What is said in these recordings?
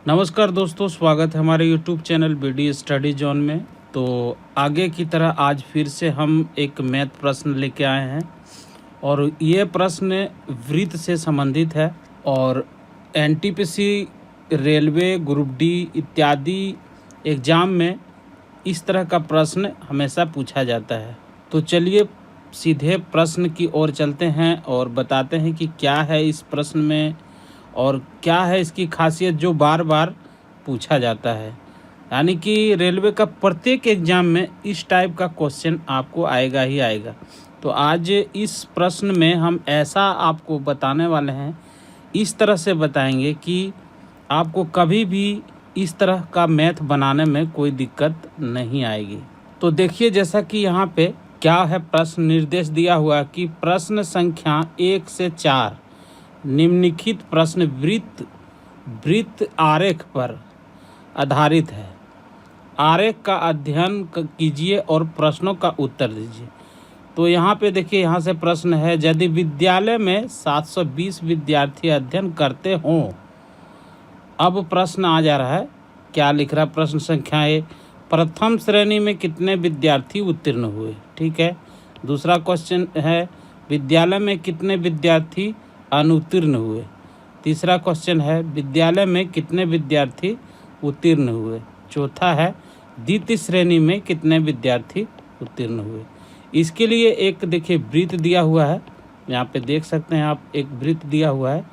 नमस्कार दोस्तों, स्वागत है हमारे YouTube channel BD study zone में। तो आगे की तरह आज फिर से हम एक मैथ प्रश्न लेके आए हैं और ये प्रश्न वृत्त से संबंधित है और NTPC, रेलवे, ग्रुप डी इत्यादि एग्ज़ाम में इस तरह का प्रश्न हमेशा पूछा जाता है। तो चलिए सीधे प्रश्न की ओर चलते हैं और बताते हैं कि क्या है इस प्रश्न में और क्या है इसकी खासियत जो बार बार पूछा जाता है। यानी कि रेलवे का प्रत्येक एग्ज़ाम में इस टाइप का क्वेश्चन आपको आएगा ही आएगा। तो आज इस प्रश्न में हम ऐसा आपको बताने वाले हैं, इस तरह से बताएंगे कि आपको कभी भी इस तरह का मैथ बनाने में कोई दिक्कत नहीं आएगी। तो देखिए, जैसा कि यहाँ पे क्या है, प्रश्न निर्देश दिया हुआ कि प्रश्न संख्या 1 से 4 निम्नलिखित प्रश्न वृत्त आरेख पर आधारित है। आरेख का अध्ययन कीजिए और प्रश्नों का उत्तर दीजिए। तो यहाँ पे देखिए, यहाँ से प्रश्न है, यदि विद्यालय में 720 विद्यार्थी अध्ययन करते हों। अब प्रश्न आ जा रहा है, क्या लिख रहा है प्रश्न संख्या 1, प्रथम श्रेणी में कितने विद्यार्थी उत्तीर्ण हुए। ठीक है। दूसरा क्वेश्चन है, विद्यालय में कितने विद्यार्थी अनुत्तीर्ण हुए। तीसरा क्वेश्चन है, विद्यालय में कितने विद्यार्थी उत्तीर्ण हुए। चौथा है, द्वितीय श्रेणी में कितने विद्यार्थी उत्तीर्ण हुए। इसके लिए एक देखिए वृत्त दिया हुआ है, यहाँ पे देख सकते हैं आप, एक वृत्त दिया हुआ है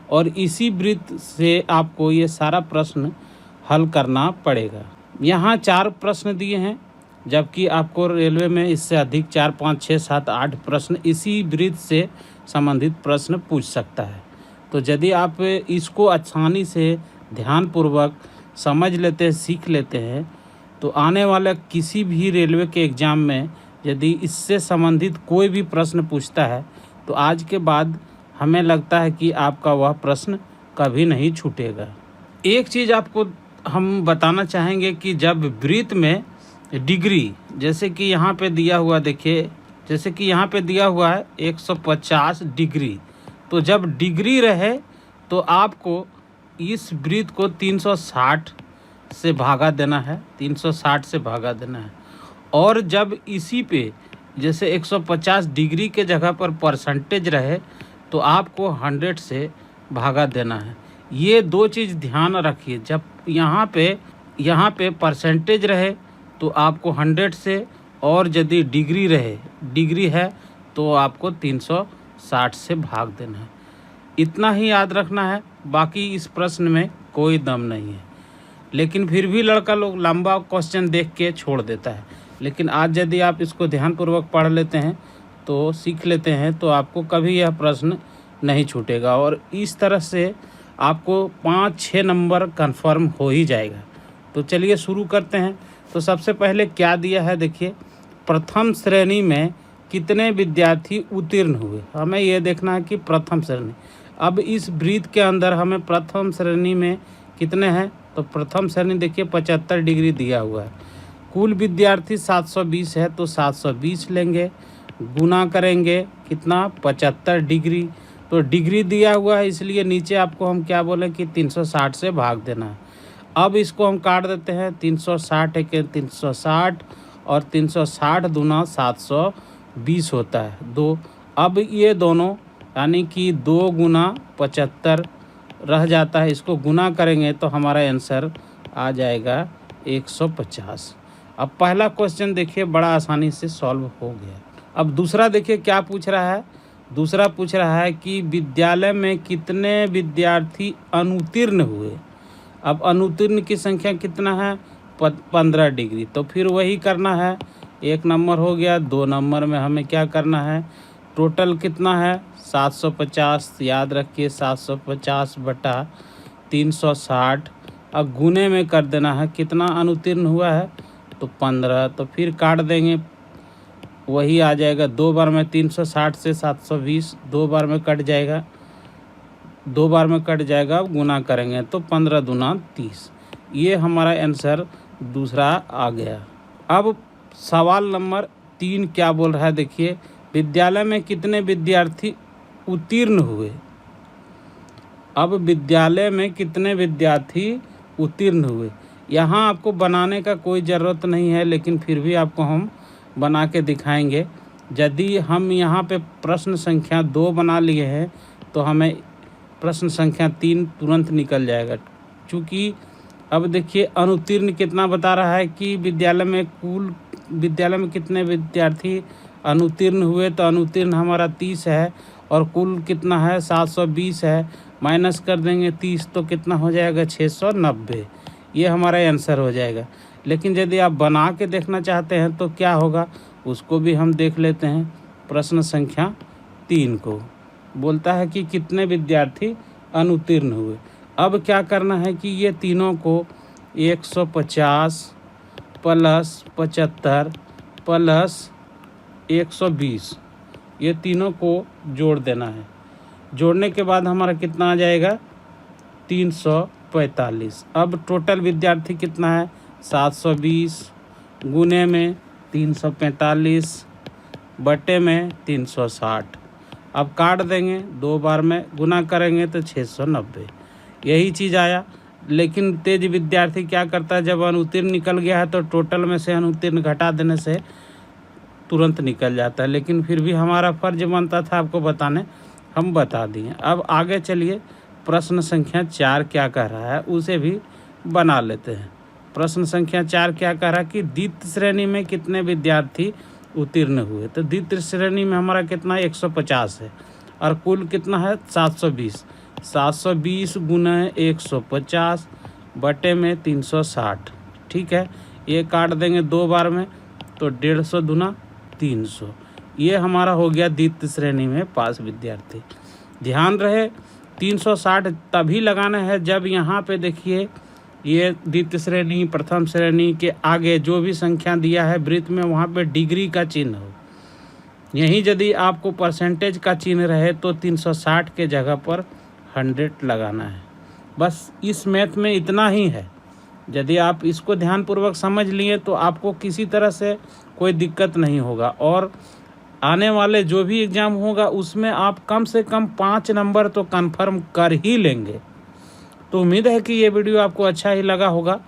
और इसी वृत्त से आपको ये सारा प्रश्न हल करना पड़ेगा। यहाँ 4 प्रश्न दिए हैं, जबकि आपको रेलवे में इससे अधिक 4, 5, 6, 7, 8 प्रश्न इसी वृत्त से संबंधित प्रश्न पूछ सकता है। तो यदि आप इसको आसानी से ध्यानपूर्वक समझ लेते हैं, सीख लेते हैं, तो आने वाला किसी भी रेलवे के एग्ज़ाम में यदि इससे संबंधित कोई भी प्रश्न पूछता है तो आज के बाद हमें लगता है कि आपका वह प्रश्न कभी नहीं छूटेगा। एक चीज़ आपको हम बताना चाहेंगे कि जब वृत्त में डिग्री, जैसे कि यहाँ पे दिया हुआ, देखिए जैसे कि यहाँ पे दिया हुआ है 150 डिग्री, तो जब डिग्री रहे तो आपको इस वृत्त को 360 से भागा देना है, 360 से भागा देना है। और जब इसी पे जैसे 150 डिग्री के जगह पर परसेंटेज रहे तो आपको 100 से भागा देना है। ये 2 चीज़ ध्यान रखिए। जब यहाँ पे परसेंटेज रहे तो आपको 100 से, और यदि डिग्री है तो आपको 360 से भाग देना है। इतना ही याद रखना है, बाकी इस प्रश्न में कोई दम नहीं है। लेकिन फिर भी लड़का लोग लंबा क्वेश्चन देख के छोड़ देता है, लेकिन आज यदि आप इसको ध्यानपूर्वक पढ़ लेते हैं तो सीख लेते हैं तो आपको कभी यह प्रश्न नहीं छूटेगा और इस तरह से आपको 5-6 नंबर कन्फर्म हो ही जाएगा। तो चलिए शुरू करते हैं। तो सबसे पहले क्या दिया है, देखिए, प्रथम श्रेणी में कितने विद्यार्थी उत्तीर्ण हुए। हमें यह देखना है कि प्रथम श्रेणी, अब इस वृत्त के अंदर हमें प्रथम श्रेणी में कितने हैं, तो प्रथम श्रेणी देखिए 75 डिग्री दिया हुआ है। कुल विद्यार्थी 720 है तो 720 लेंगे, गुना करेंगे कितना, 75 डिग्री। तो डिग्री दिया हुआ है इसलिए नीचे आपको हम क्या बोले कि 360 से भाग देना है। अब इसको हम काट देते हैं, 360 के 360 और 360 दूना 720 होता है 2। अब ये दोनों यानी कि 2 गुना 75 रह जाता है, इसको गुना करेंगे तो हमारा आंसर आ जाएगा 150। अब पहला क्वेश्चन देखिए बड़ा आसानी से सॉल्व हो गया। अब दूसरा देखिए क्या पूछ रहा है, दूसरा पूछ रहा है कि विद्यालय में कितने विद्यार्थी अनुत्तीर्ण हुए। अब अनुत्तीर्ण की संख्या कितना है, 15 डिग्री। तो फिर वही करना है, 1 नंबर हो गया, 2 नंबर में हमें क्या करना है, टोटल कितना है 750, याद रखिए 750 बटा 360। अब गुने में कर देना है, कितना अनुत्तीर्ण हुआ है तो 15। तो फिर काट देंगे, वही आ जाएगा 2 बार में 360 से 720, 2 बार में कट जाएगा, 2 बार में कट जाएगा, गुना करेंगे तो 15 दूना 30। ये हमारा आंसर दूसरा आ गया। अब सवाल नंबर 3 क्या बोल रहा है, देखिए, विद्यालय में कितने विद्यार्थी उत्तीर्ण हुए। अब विद्यालय में कितने विद्यार्थी उत्तीर्ण हुए। यहाँ आपको बनाने का कोई ज़रूरत नहीं है, लेकिन फिर भी आपको हम बना के दिखाएंगे। यदि हम यहाँ पे प्रश्न संख्या 2 बना लिए हैं तो हमें प्रश्न संख्या 3 तुरंत निकल जाएगा। चूँकि अब देखिए अनुत्तीर्ण कितना बता रहा है कि विद्यालय में कितने विद्यार्थी अनुत्तीर्ण हुए, तो अनुत्तीर्ण हमारा 30 है और कुल कितना है 720 है। माइनस कर देंगे 30 तो कितना हो जाएगा 690। ये हमारा आंसर हो जाएगा। लेकिन यदि आप बना के देखना चाहते हैं तो क्या होगा उसको भी हम देख लेते हैं। प्रश्न संख्या 3 को बोलता है कि कितने विद्यार्थी अनुत्तीर्ण हुए। अब क्या करना है कि ये तीनों को 150 प्लस 75 प्लस 120 ये तीनों को जोड़ देना है। जोड़ने के बाद हमारा कितना आ जाएगा 345। अब टोटल विद्यार्थी कितना है 720 गुने में 345 बटे में 360। अब काट देंगे, 2 बार में गुना करेंगे तो 690। यही चीज़ आया। लेकिन तेज विद्यार्थी क्या करता है, जब अनुत्तीर्ण निकल गया है तो टोटल में से अनुत्तीर्ण घटा देने से तुरंत निकल जाता है। लेकिन फिर भी हमारा फ़र्ज बनता था आपको बताने, हम बता दिए। अब आगे चलिए प्रश्न संख्या 4 क्या कह रहा है उसे भी बना लेते हैं। प्रश्न संख्या 4 क्या कह रहा है कि द्वितीय श्रेणी में कितने विद्यार्थी उत्तीर्ण हुए। तो द्वितीय श्रेणी में हमारा कितना 150 है और कुल कितना है 720। 720 गुना 150 बटे में 360। ठीक है, ये काट देंगे 2 बार में तो 150 दूना 300। ये हमारा हो गया द्वितीय श्रेणी में पास विद्यार्थी। ध्यान रहे 360 तभी लगाना है जब यहाँ पे देखिए ये द्वितीय श्रेणी प्रथम श्रेणी के आगे जो भी संख्या दिया है वृत्त में वहाँ पे डिग्री का चिन्ह हो। यहीं यदि आपको परसेंटेज का चिन्ह रहे तो 360 के जगह पर 100 लगाना है। बस इस मैथ में इतना ही है। यदि आप इसको ध्यानपूर्वक समझ लिए तो आपको किसी तरह से कोई दिक्कत नहीं होगा और आने वाले जो भी एग्ज़ाम होगा उसमें आप कम से कम 5 नंबर तो कंफर्म कर ही लेंगे। तो उम्मीद है कि ये वीडियो आपको अच्छा ही लगा होगा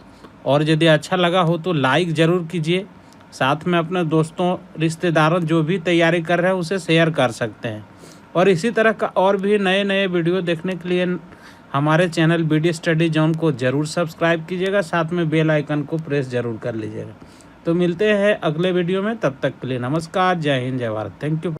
और यदि अच्छा लगा हो तो लाइक ज़रूर कीजिए। साथ में अपने दोस्तों रिश्तेदारों जो भी तैयारी कर रहे हैं उसे शेयर कर सकते हैं। और इसी तरह का और भी नए नए वीडियो देखने के लिए हमारे चैनल BD स्टडी जोन को ज़रूर सब्सक्राइब कीजिएगा। साथ में बेल आइकन को प्रेस ज़रूर कर लीजिएगा। तो मिलते हैं अगले वीडियो में, तब तक के लिए नमस्कार, जय हिंद, जय भारत, थैंक यू।